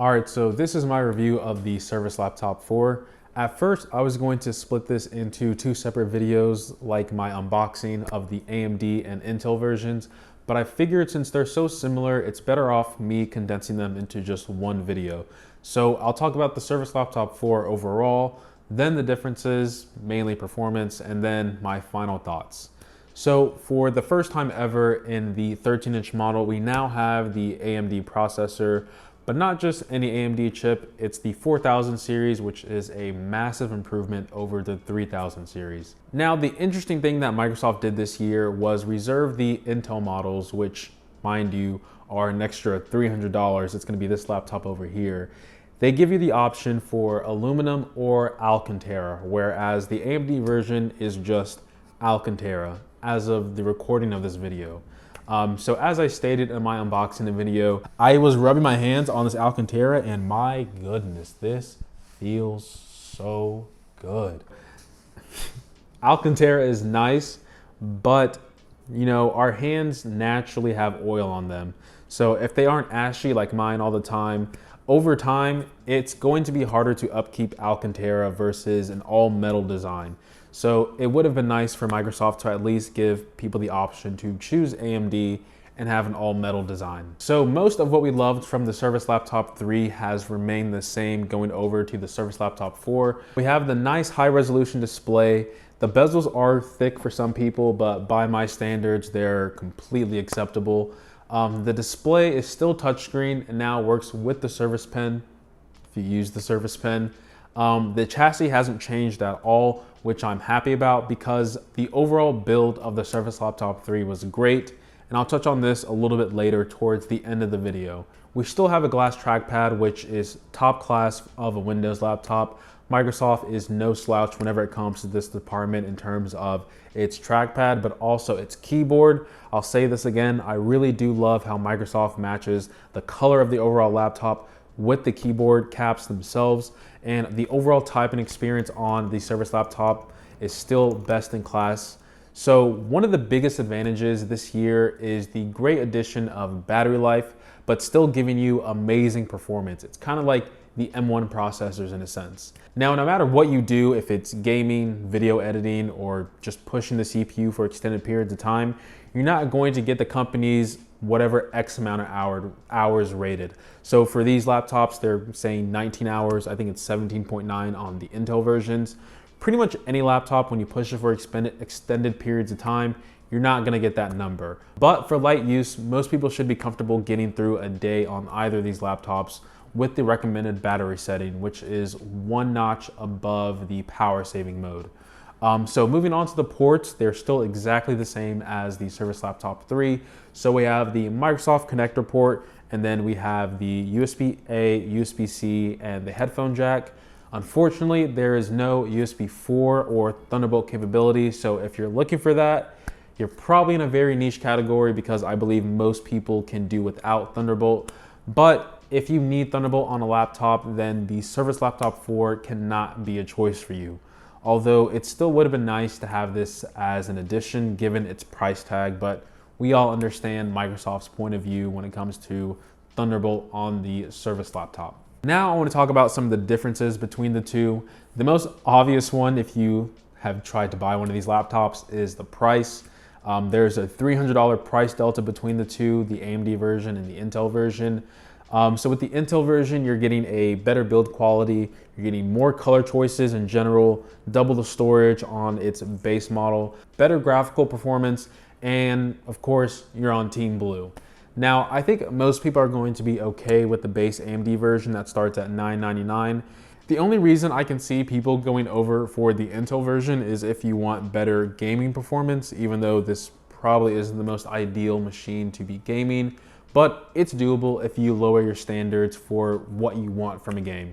All right, so this is my review of the Surface Laptop 4. At first, I was going to split this into two separate videos, like my unboxing of the AMD and Intel versions, but I figured since they're so similar, it's better off me condensing them into just one video. So I'll talk about the Surface Laptop 4 overall, then the differences, mainly performance, and then my final thoughts. So for the first time ever in the 13-inch model, we now have the AMD processor, but not just any AMD chip, it's the 4000 series, which is a massive improvement over the 3000 series. Now, the interesting thing that Microsoft did this year was reserve the Intel models, which, mind you, are an extra $300. It's gonna be this laptop over here. They give you the option for aluminum or Alcantara, whereas the AMD version is just Alcantara as of the recording of this video. So as I stated in my unboxing video, I was rubbing my hands on this Alcantara and my goodness, this feels so good. Alcantara is nice, but you know, our hands naturally have oil on them. So if they aren't ashy like mine all the time, over time, it's going to be harder to upkeep Alcantara versus an all metal design. So it would have been nice for Microsoft to at least give people the option to choose AMD and have an all metal design. So most of what we loved from the Surface Laptop 3 has remained the same going over to the Surface Laptop 4. We have the nice high resolution display. The bezels are thick for some people, but by my standards, they're completely acceptable. The display is still touchscreen and now works with the Surface Pen, if you use the Surface Pen. The chassis hasn't changed at all, which I'm happy about because the overall build of the Surface Laptop 3 was great, and I'll touch on this a little bit later towards the end of the video. We still have a glass trackpad, which is top class of a Windows laptop. Microsoft is no slouch whenever it comes to this department in terms of its trackpad, but also its keyboard. I'll say this again, I really do love how Microsoft matches the color of the overall laptop with the keyboard caps themselves, and the overall typing experience on the Surface Laptop is still best in class. So one of the biggest advantages this year is the great addition of battery life, but still giving you amazing performance. It's kind of like the M1 processors in a sense. Now, no matter what you do, if it's gaming, video editing, or just pushing the CPU for extended periods of time, you're not going to get the company's whatever X amount of hours rated. So for these laptops, they're saying 19 hours. I think it's 17.9 on the Intel versions. Pretty much any laptop, when you push it for extended periods of time, you're not gonna get that number. But for light use, most people should be comfortable getting through a day on either of these laptops with the recommended battery setting, which is one notch above the power saving mode. So moving on to the ports, they're still exactly the same as the Surface Laptop 3. So we have the Microsoft connector port, and then we have the USB-A, USB-C, and the headphone jack. Unfortunately, there is no USB 4 or Thunderbolt capability. So if you're looking for that, you're probably in a very niche category because I believe most people can do without Thunderbolt. But if you need Thunderbolt on a laptop, then the Surface Laptop 4 cannot be a choice for you. Although it still would have been nice to have this as an addition given its price tag, but we all understand Microsoft's point of view when it comes to Thunderbolt on the Surface Laptop. Now I want to talk about some of the differences between the two. The most obvious one, if you have tried to buy one of these laptops, is the price. There's a $300 price delta between the two, the AMD version and the Intel version. So with the Intel version, you're getting a better build quality, you're getting more color choices in general, double the storage on its base model, better graphical performance, and of course, you're on Team Blue. Now, I think most people are going to be okay with the base AMD version that starts at $999. The only reason I can see people going over for the Intel version is if you want better gaming performance, even though this probably isn't the most ideal machine to be gaming. But it's doable if you lower your standards for what you want from a game.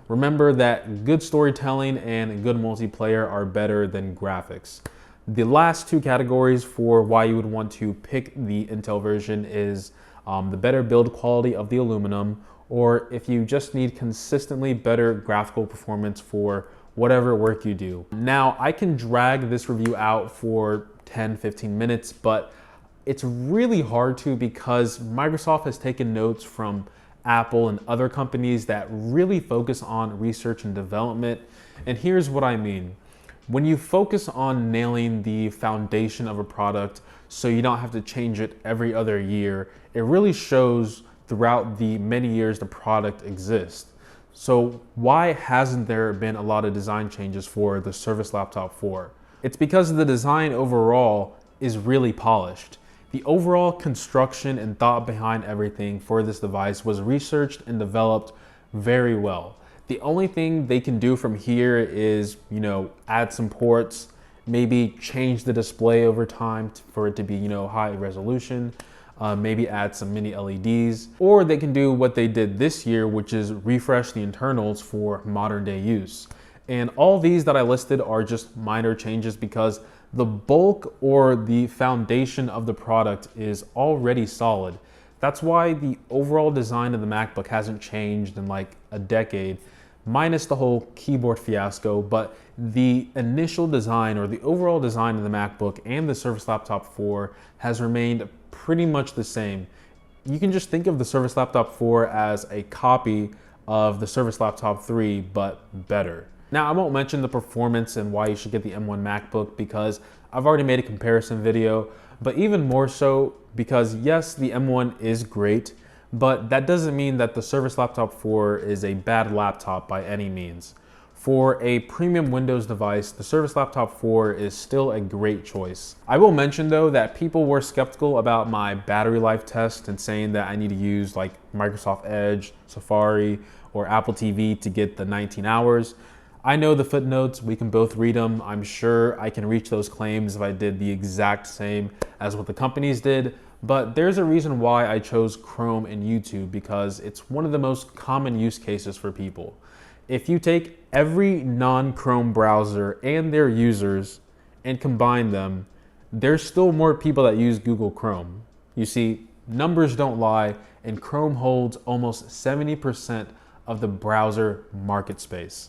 Remember that good storytelling and good multiplayer are better than graphics. The last two categories for why you would want to pick the Intel version is the better build quality of the aluminum, or if you just need consistently better graphical performance for whatever work you do. Now, I can drag this review out for 10-15 minutes, but it's really hard to because Microsoft has taken notes from Apple, and other companies that really focus on research and development. And here's what I mean. When you focus on nailing the foundation of a product so you don't have to change it every other year, it really shows throughout the many years the product exists. So why hasn't there been a lot of design changes for the Surface Laptop 4? It's because the design overall is really polished. The overall construction and thought behind everything for this device was researched and developed very well. The only thing they can do from here is, add some ports, maybe change the display over time for it to be, high resolution, maybe add some mini LEDs, or they can do what they did this year, which is refresh the internals for modern day use. And all these that I listed are just minor changes because the bulk or the foundation of the product is already solid. That's why the overall design of the MacBook hasn't changed in like a decade, minus the whole keyboard fiasco, but the initial design or the overall design of the MacBook and the Surface Laptop 4 has remained pretty much the same. You can just think of the Surface Laptop 4 as a copy of the Surface Laptop 3, but better. Now, I won't mention the performance and why you should get the M1 MacBook because I've already made a comparison video, but even more so because yes, the M1 is great, but that doesn't mean that the Surface Laptop 4 is a bad laptop by any means. For a premium Windows device, the Surface Laptop 4 is still a great choice. I will mention though that people were skeptical about my battery life test and saying that I need to use like Microsoft Edge, Safari, or Apple TV to get the 19 hours. I know the footnotes, we can both read them. I'm sure I can reach those claims if I did the exact same as what the companies did, but there's a reason why I chose Chrome and YouTube because it's one of the most common use cases for people. If you take every non-Chrome browser and their users and combine them, there's still more people that use Google Chrome. You see, numbers don't lie, and Chrome holds almost 70% of the browser market space.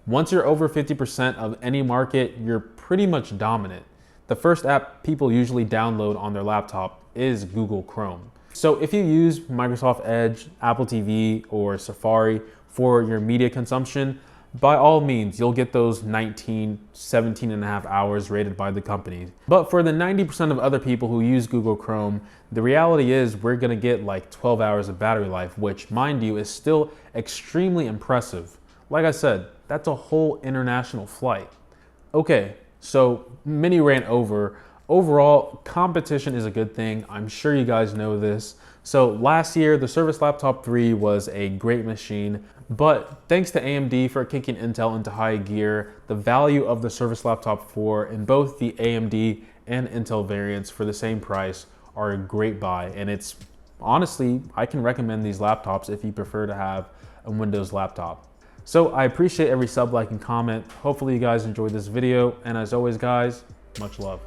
Once you're over 50% of any market, you're pretty much dominant. The first app people usually download on their laptop is Google Chrome. So if you use Microsoft Edge, Apple TV, or Safari for your media consumption, by all means, you'll get those 17 and a half hours rated by the company. But for the 90% of other people who use Google Chrome, the reality is we're gonna get like 12 hours of battery life, which mind you is still extremely impressive. Like I said, that's a whole international flight. Okay, so mini rant over. Overall, competition is a good thing. I'm sure you guys know this. So last year, the Surface Laptop 3 was a great machine, but thanks to AMD for kicking Intel into high gear, the value of the Surface Laptop 4 in both the AMD and Intel variants for the same price are a great buy. And it's honestly, I can recommend these laptops if you prefer to have a Windows laptop. So I appreciate every sub, like, and comment. Hopefully you guys enjoyed this video. And as always, guys, much love.